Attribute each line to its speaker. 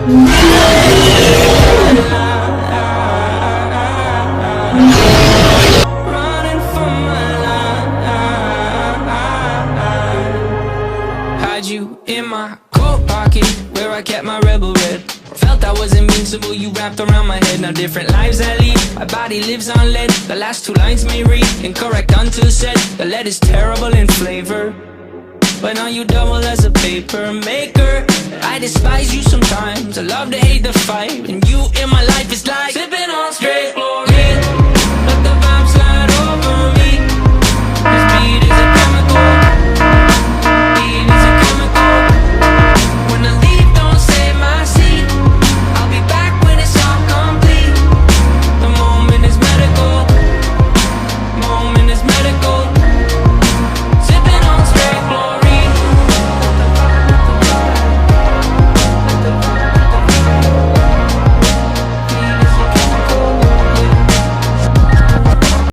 Speaker 1: Running for my life. Had you in my coat pocket where I kept my rebel red. Felt I was invincible, you wrapped around my head. Now different lives I lead, my body lives on lead. The last two lines may read incorrect until said. The lead is terrible in flavor, but now you double as a paper maker. I despise you sometimes, I love to hate the fight. And you in my life is like sipping on straight